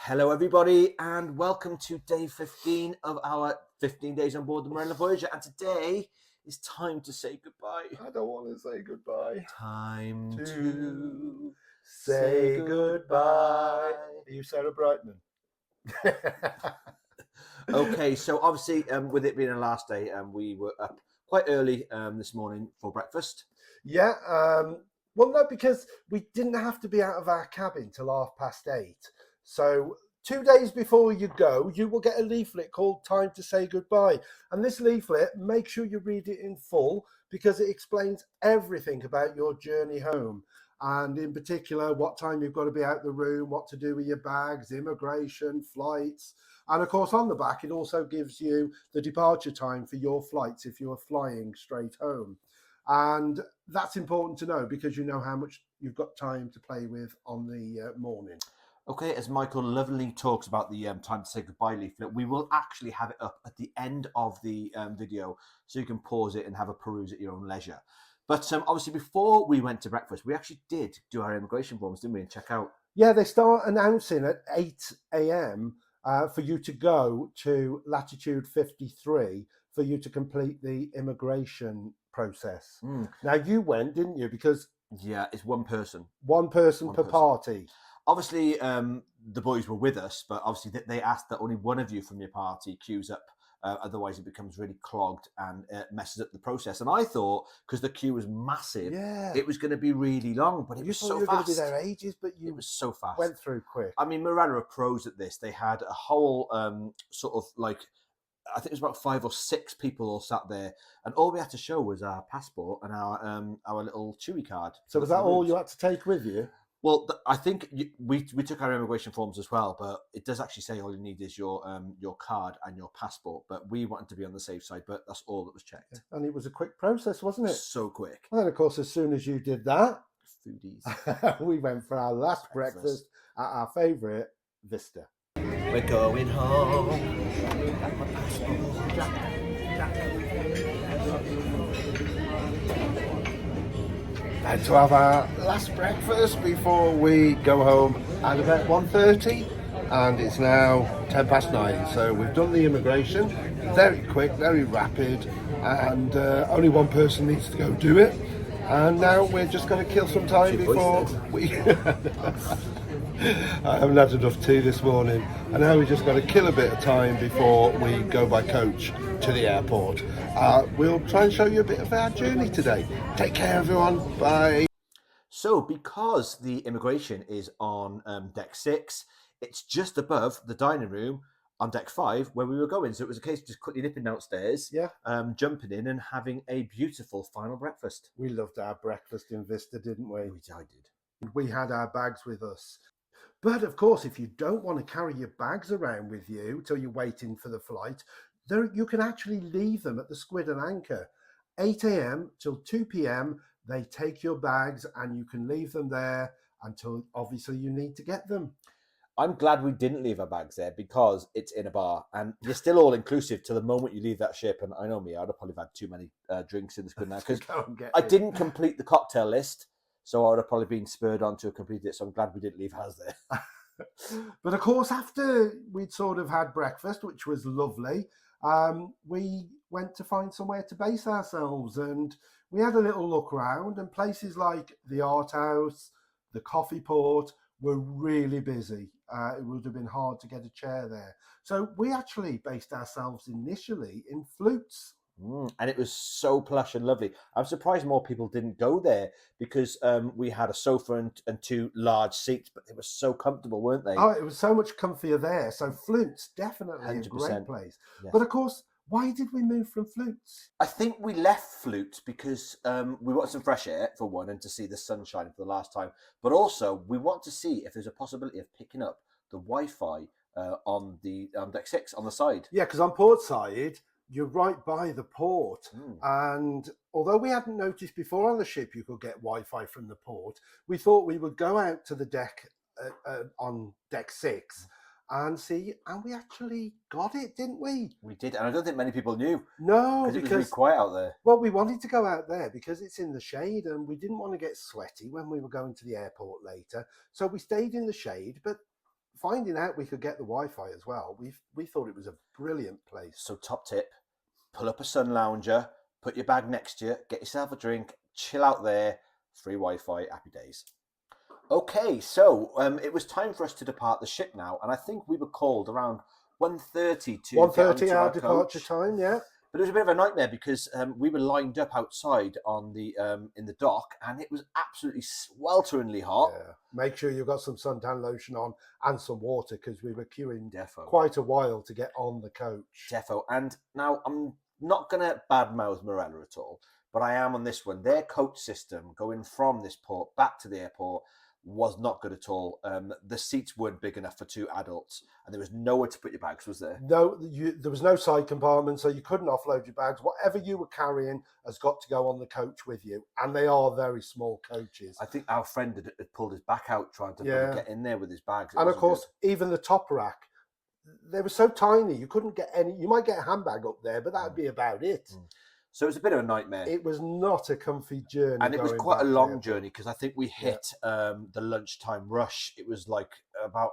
Hello, everybody, and welcome to day 15 of our 15 days on board the Marella Voyager. And today is time to say goodbye. I don't want to say goodbye. Time To to say goodbye. Are you Sarah Brightman? Okay, so obviously, with it being the last day, we were up quite early this morning for breakfast. Yeah. Well, no, because we didn't have to be out of our cabin till 8:30. So 2 days before you go, you will get a leaflet called Time to Say Goodbye. And this leaflet, make sure you read it in full because it explains everything about your journey home. And in particular, what time you've got to be out the room, what to do with your bags, immigration, flights. And of course, on the back, it also gives you the departure time for your flights if you are flying straight home. And that's important to know because you know how much you've got time to play with on the morning. Okay, as Michael lovingly talks about the time to say goodbye leaflet, we will actually have it up at the end of the video so you can pause it and have a peruse at your own leisure. But obviously, before we went to breakfast, we actually did do our immigration forms, didn't we, and check out? Yeah, they start announcing at 8 a.m. For you to go to latitude 53 for you to complete the immigration process. Now, you went, didn't you? Because Yeah, it's one person. one person per party. Obviously, the boys were with us, but obviously they asked that only one of you from your party queues up. Otherwise, it becomes really clogged and messes up the process. And I thought, because the queue was massive, it was going to be really long, but it was so You were going to be fast. there ages, but It was so fast. went through quick. I mean, Marella are pros at this. They had a whole sort of like, I think it was about 5 or 6 people all sat there, and all we had to show was our passport and our little Chewy card. So was that all you had to take with you? Well, I think we took our immigration forms as well, but it does actually say all you need is your card and your passport. But we wanted to be on the safe side, but that's all that was checked. And it was a quick process, wasn't it? So quick. And then, of course, as soon as you did that, foodies, we went for our last breakfast at our favourite Vista. We're going home. And to have our last breakfast before we go home at about 1:30, and it's now 9:10. So we've done the immigration, very quick, very rapid, and only one person needs to go do it. And now we're just going to kill some time before we... I haven't had enough tea this morning, and now we just got to kill a bit of time before we go by coach to the airport. We'll try and show you a bit of our journey today. Take care, everyone. Bye. So, because the immigration is on deck 6, it's just above the dining room on deck 5 where we were going. So it was a case of just quickly nipping downstairs, jumping in and having a beautiful final breakfast. We loved our breakfast in Vista, didn't we? I did. We had our bags with us. But of course, if you don't want to carry your bags around with you till you're waiting for the flight, you can actually leave them at the Squid and Anchor. 8 a.m. till 2 p.m. they take your bags and you can leave them there until obviously you need to get them. I'm glad we didn't leave our bags there because it's in a bar and you're still all inclusive to the moment you leave that ship. And I know me, I'd have probably had too many drinks in the Squid and Anchor because I didn't complete the cocktail list. So I would have probably been spurred on to complete it. So I'm glad we didn't leave ours there. But of course, after we'd sort of had breakfast, which was lovely, we went to find somewhere to base ourselves. And we had a little look around, and places like the Art House, the Coffee Port were really busy. It would have been hard to get a chair there. So we actually based ourselves initially in Flutes. And it was so plush and lovely. I'm surprised more people didn't go there because we had a sofa and 2 large seats, but they were so comfortable, weren't they? Oh, it was so much comfier there. So Flutes, definitely 100%. A great place. Yes. But of course, why did we move from Flutes? I think we left Flutes because we wanted some fresh air, for one, and to see the sunshine for the last time. But also, we want to see if there's a possibility of picking up the Wi-Fi on the deck 6 on the side. Yeah, because on port side, you're right by the port. And although we hadn't noticed before on the ship you could get Wi-Fi from the port, we thought we would go out to the deck on deck 6 and see, and we actually got it, didn't we? We did, and I don't think many people knew. No, because it was really quiet out there. Well, we wanted to go out there because it's in the shade and we didn't want to get sweaty when we were going to the airport later. So we stayed in the shade, but finding out we could get the Wi-Fi as well, we thought it was a brilliant place. So top tip, pull up a sun lounger, put your bag next to you, get yourself a drink, chill out there, free Wi-Fi, happy days. Okay, so it was time for us to depart the ship now, and I think we were called around 1:30 to 1:30 our departure time, yeah. But it was a bit of a nightmare because we were lined up outside on the in the dock, and it was absolutely swelteringly hot. Yeah. Make sure you've got some suntan lotion on and some water, because we were queuing Defo. quite a while to get on the coach. Defo. And now I'm not going to badmouth Marella at all, but I am on this one. Their coach system going from this port back to the airport was not good at all. The seats weren't big enough for 2 adults, and there was nowhere to put your bags, was there? No, there was no side compartment, so you couldn't offload your bags. Whatever you were carrying has got to go on the coach with you, and they are very small coaches. I think our friend had pulled his back out trying to get in there with his bags. And of course, even the top rack, they were so tiny, you couldn't get any. You might get a handbag up there, but that'd be about it. So it was a bit of a nightmare. It was not a comfy journey. And it was quite a long journey, because I think we hit the lunchtime rush. It was like about,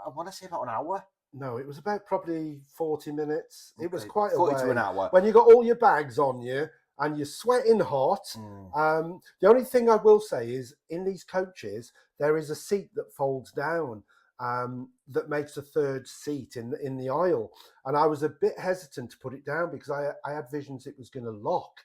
I want to say about an hour. No, it was about probably 40 minutes. Okay. It was quite a 40 way. to an hour. When you got all your bags on you and you're sweating hot. The only thing I will say is, in these coaches, there is a seat that folds down. That makes a third seat in the aisle, and I was a bit hesitant to put it down because I had visions it was going to lock,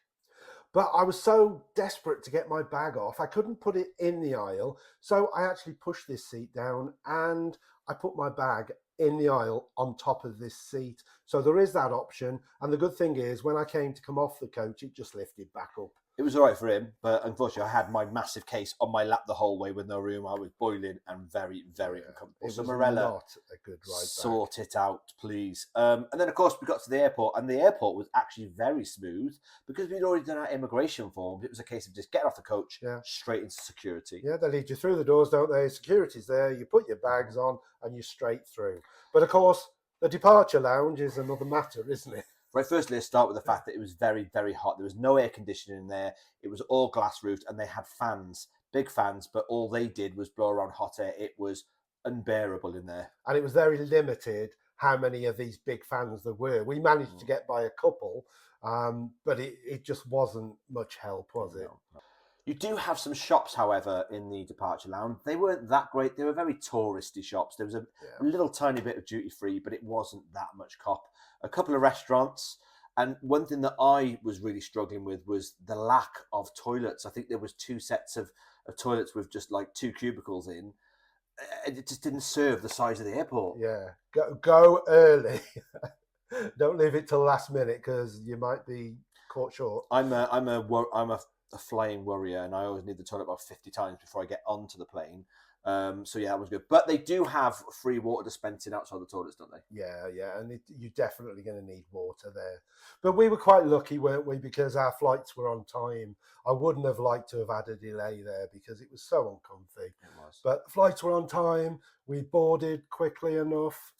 but I was so desperate to get my bag off, I couldn't put it in the aisle, so I actually pushed this seat down and I put my bag in the aisle on top of this seat. So there is that option, and the good thing is, when I came to come off the coach, it just lifted back up. It was all right for him, but unfortunately, I had my massive case on my lap the whole way with no room. I was boiling and very, very uncomfortable. It was not a good ride back. Sort it out, please. And then, of course, we got to the airport, and the airport was actually very smooth because we'd already done our immigration forms. It was a case of just getting off the coach, straight into security. Yeah, they lead you through the doors, don't they? Security's there. You put your bags on, and you're straight through. But of course, the departure lounge is another matter, isn't it? Right, firstly, let's start with the fact that it was very, very hot. There was no air conditioning in there. It was all glass roofed, and they had fans, big fans, but all they did was blow around hot air. It was unbearable in there. And it was very limited how many of these big fans there were. We managed to get by a couple, but it just wasn't much help, was it? No. You do have some shops, however, in the departure lounge. They weren't that great. They were very touristy shops. There was a little tiny bit of duty free, but it wasn't that much cop. A couple of restaurants, and one thing that I was really struggling with was the lack of toilets. I think there was 2 sets of toilets with just like 2 cubicles in. It just didn't serve the size of the airport. Yeah, go early. Don't leave it till last minute, because you might be caught short. I'm a flying worrier, and I always need the toilet about 50 times before I get onto the plane. So yeah, that was good. But they do have free water dispensing outside the toilets, don't they? Yeah, and you're definitely going to need water there. But we were quite lucky, weren't we? Because our flights were on time. I wouldn't have liked to have had a delay there because it was so uncomfy. It was. But flights were on time. We boarded quickly enough.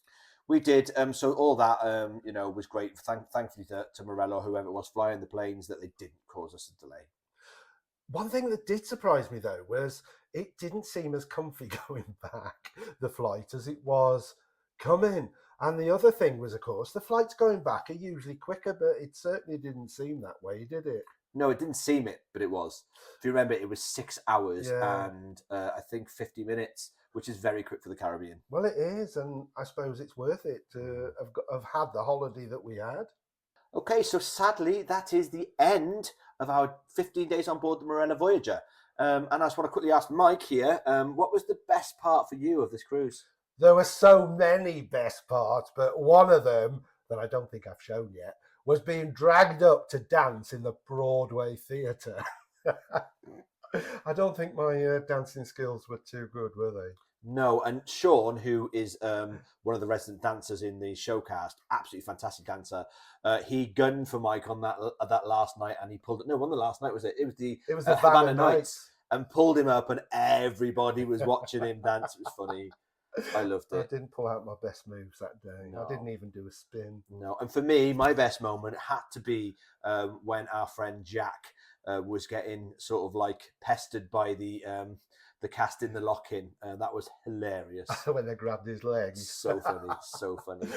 We did. So all that, was great. Thankfully to Marella, whoever it was flying the planes, that they didn't cause us a delay. One thing that did surprise me, though, was it didn't seem as comfy going back, the flight, as it was coming. And the other thing was, of course, the flights going back are usually quicker, but it certainly didn't seem that way, did it? No, it didn't seem it, but it was. If you remember, it was 6 hours and I think 50 minutes, which is very quick for the Caribbean. Well, it is, and I suppose it's worth it to have had the holiday that we had. Okay, so sadly, that is the end of our 15 days on board the Marella Voyager. And I just want to quickly ask Mike here, what was the best part for you of this cruise? There were so many best parts, but one of them that I don't think I've shown yet was being dragged up to dance in the Broadway Theatre. I don't think my dancing skills were too good, were they? No, and Sean, who is one of the resident dancers in the showcast, absolutely fantastic dancer. He gunned for Mike on that last night, and he pulled it. No, one of the last night was it? It was the Havana Nights, and pulled him up, and everybody was watching him dance. It was funny. I loved it. I didn't pull out my best moves that day. No. I didn't even do a spin. No, and for me, my best moment had to be when our friend Jack was getting sort of like pestered by the the casting, the lock-in. That was hilarious. When they grabbed his legs. So funny, so funny.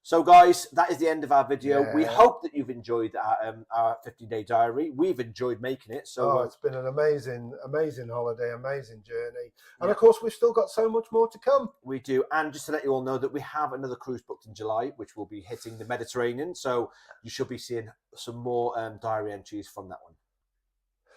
So, guys, that is the end of our video. Yeah. We hope that you've enjoyed our 15-day diary. We've enjoyed making it. So, it's been an amazing holiday, amazing journey. And of course, we've still got so much more to come. We do. And just to let you all know that we have another cruise booked in July, which will be hitting the Mediterranean. So you should be seeing some more diary entries from that one.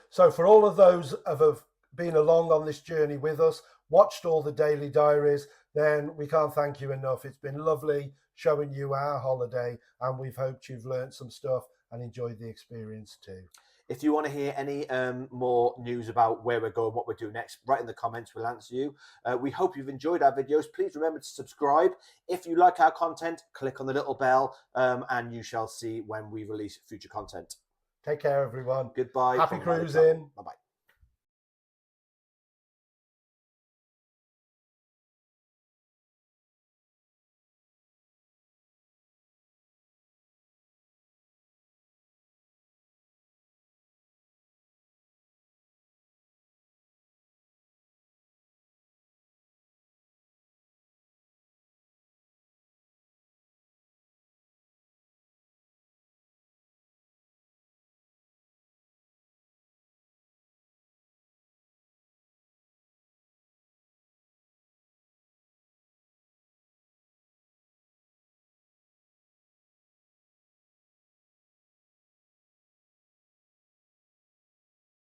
So for all of those of have been along on this journey with us, watched all the daily diaries, then we can't thank you enough. It's been lovely showing you our holiday, and we've hoped you've learned some stuff and enjoyed the experience too. If you want to hear any more news about where we're going, what we're doing next, write in the comments. We'll answer you. We hope you've enjoyed our videos. Please remember to subscribe. If you like our content, click on the little bell and you shall see when we release future content. Take care, everyone. Goodbye. Happy cruising. Bye-bye.